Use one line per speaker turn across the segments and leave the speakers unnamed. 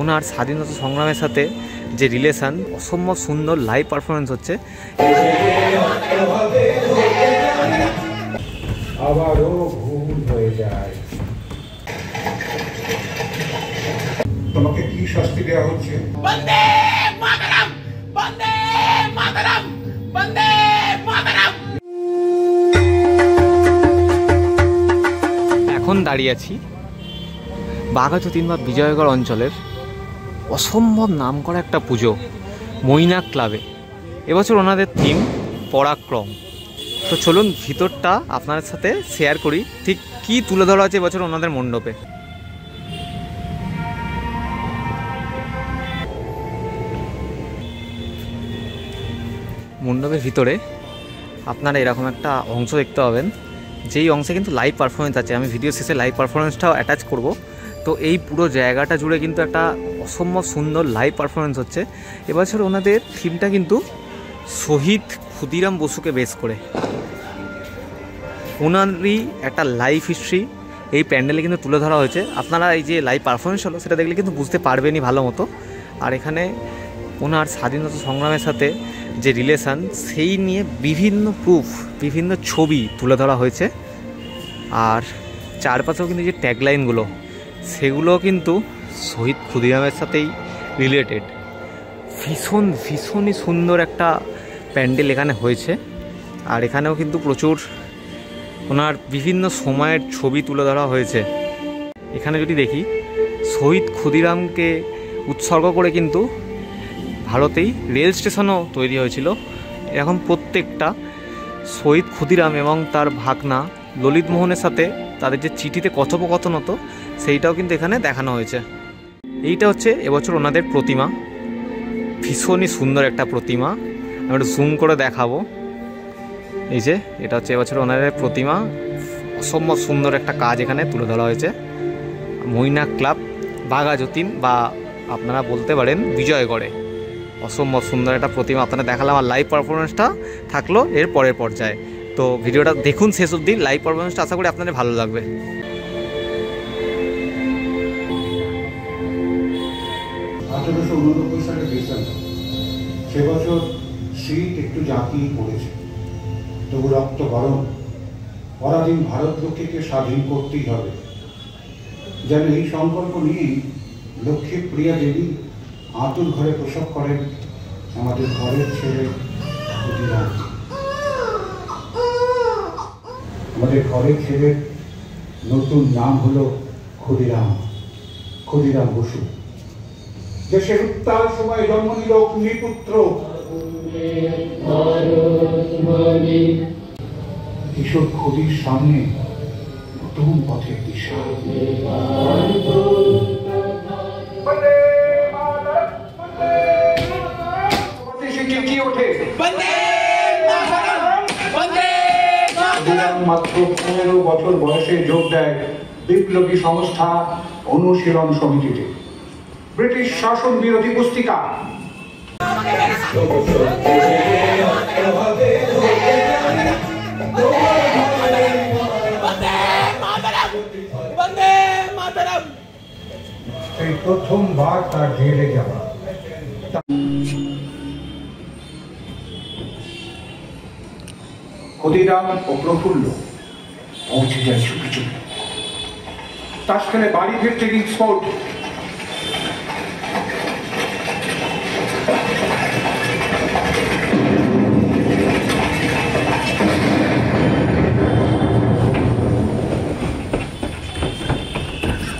ওনার স্বাধীনতা সংগ্রামের সাথে যে রিলেশন, অসম্ভব সুন্দর লাইভ পারফরমেন্স হচ্ছে।
আবারও ভুল হয়ে যায়। তোমাকে কি শাস্তি দেওয়া হচ্ছে?
বন্দে মাতরম, বন্দে মাতরম, বন্দে মাতরম।
এখন দাঁড়িয়ে আছি বাঘাযতীন বা বিজয়গড় অঞ্চলের অসম্ভব নাম করা একটা পুজো মৈনাক ক্লাবে। এবছর ওনাদের থিম পরাক্রম। তো চলুন ভিতরটা আপনাদের সাথে শেয়ার করি ঠিক কী তুলে ধরা আছে এবছর ওনাদের মণ্ডপে। মণ্ডপের ভিতরে আপনারা এরকম একটা অংশ দেখতে পাবেন, যেই অংশে কিন্তু লাইভ পারফরমেন্স আছে। আমি ভিডিও শেষে লাইভ পারফরমেন্সটাও অ্যাটাচ করব। তো এই পুরো জায়গাটা জুড়ে কিন্তু একটা অসম্ভব সুন্দর লাইভ পারফরমেন্স হচ্ছে। এবছর ওনাদের থিমটা কিন্তু শহীদ ক্ষুদিরাম বসুকে বেস করে। ওনারই একটা লাইফ হিস্ট্রি এই প্যান্ডেলে কিন্তু তুলে ধরা হয়েছে। আপনারা এই যে লাইভ পারফরমেন্স হলো সেটা দেখলে কিন্তু বুঝতে পারবেনই ভালো মতো। আর এখানে ওনার স্বাধীনতা সংগ্রামের সাথে যে রিলেশান, সেই নিয়ে বিভিন্ন প্রুফ, বিভিন্ন ছবি তুলে ধরা হয়েছে। আর চারপাশেও কিন্তু যে ট্যাগলাইনগুলো, সেগুলো কিন্তু শহীদ ক্ষুদিরামের সাথেই রিলেটেড। ভীষণই সুন্দর একটা প্যান্ডেল এখানে হয়েছে। আর এখানেও কিন্তু প্রচুর ওনার বিভিন্ন সময়ের ছবি তুলে ধরা হয়েছে। এখানে যদি দেখি, শহীদ ক্ষুদিরামকে উৎসর্গ করে কিন্তু ভারতেই রেল স্টেশনও তৈরি হয়েছিল। এখন প্রত্যেকটা শহীদ ক্ষুদিরাম এবং তার ভাগনা ললিত মোহনের সাথে তাদের যে চিঠিতে কথোপকথন হতো, সেইটাও কিন্তু এখানে দেখানো হয়েছে। এইটা হচ্ছে এবছর ওনাদের প্রতিমা। ভীষণই সুন্দর একটা প্রতিমা, আমি একটু জুম করে দেখাবো। এই যে এটা হচ্ছে এবছর ওনাদের প্রতিমা। অসম্ভব সুন্দর একটা কাজ এখানে তুলে ধরা হয়েছে। মৈনাক ক্লাব বাঘাযতীন, বা আপনারা বলতে পারেন বিজয়গড়ে। অসম্ভব সুন্দর একটা প্রতিমা আপনারা দেখালাম। আর লাইভ পারফরমেন্সটা থাকলো এর পরের পর্যায়ে। তো ভিডিওটা দেখুন শেষ অবধি। লাইভ পারফরমেন্সটা আশা করি আপনাদের ভালো লাগবে।
1889 সালে ডিসেম্বর, সে বছর শীত একটু জাঁকিয়ে পড়েছে, তবু রক্ত গরম। পরাধীন ভারত লক্ষ্মীকে স্বাধীন করতেই হবে। যেন এই সংকল্প নিয়েই লক্ষ্মী প্রিয়া দেবী আতুর ঘরে প্রসব করেন আমাদের ঘরের ছেলে ক্ষুদিরাম। আমাদের ঘরের ছেলের নতুন নাম হলো ক্ষুদিরাম বসু। দেশের উত্তাল সময় জন্ম নিল অগ্নিপুত্র। কিশোর ক্ষুদির সামনে নতুন পথের দিশা। মাত্র 15 বছর বয়সে যোগ দেয় বিপ্লবী সংস্থা অনুশীলন সমিতিতে। ব্রিটিশ শাসন বিরোধী পুস্তিকা এই প্রথমবার তার জেলে যাওয়া। ক্ষুদিরাম ও প্রফুল্ল পৌঁছে যায় চুপি চুপি। তাসখানে বাড়ি ফিরতে স্পট।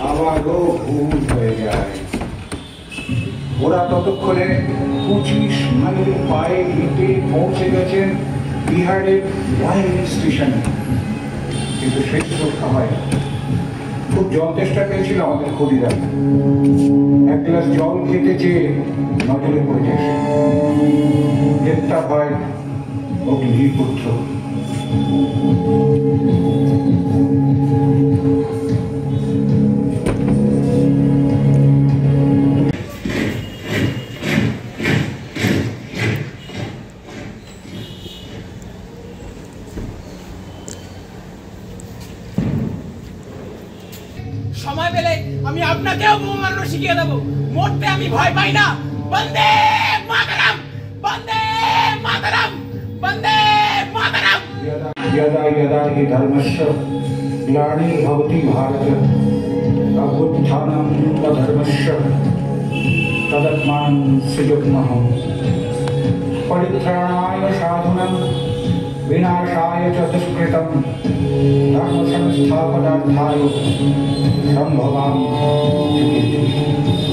আবারও ভুল হয়ে যায়। ওরা ততক্ষণে 25 মাইল পায়ে হেঁটে পৌঁছে গেছেন বিহারের ওয়াইল স্টেশনে। কিন্তু শেষ রক্ষা হয়। খুব জল তেষ্টা পেয়েছিল আমাদের ক্ষুদিরাম। এক গ্লাস জল খেতে চেয়ে নজরে পড়ে যায়। গ্রেপ্তার হয় অগ্নিপুত্র।
সময় পেলে আমি আপনাকেও অবমাননা শিখিয়ে দেবো মরতে আমি ভয় পাই না বন্দে মাতরম বন্দে মাতরম বন্দে মাতরম
यदा यदा हि धर्मस्य ग्लानिर्भवति भारत अभ्युत्थानं अधर्मस्य तदात्मानं सृजत्महम् परित्राणाय साधूनां विनाशाय च दुष्कृतं धर्मसंस्थापनार्थाय सम्भवामि युगे युगे।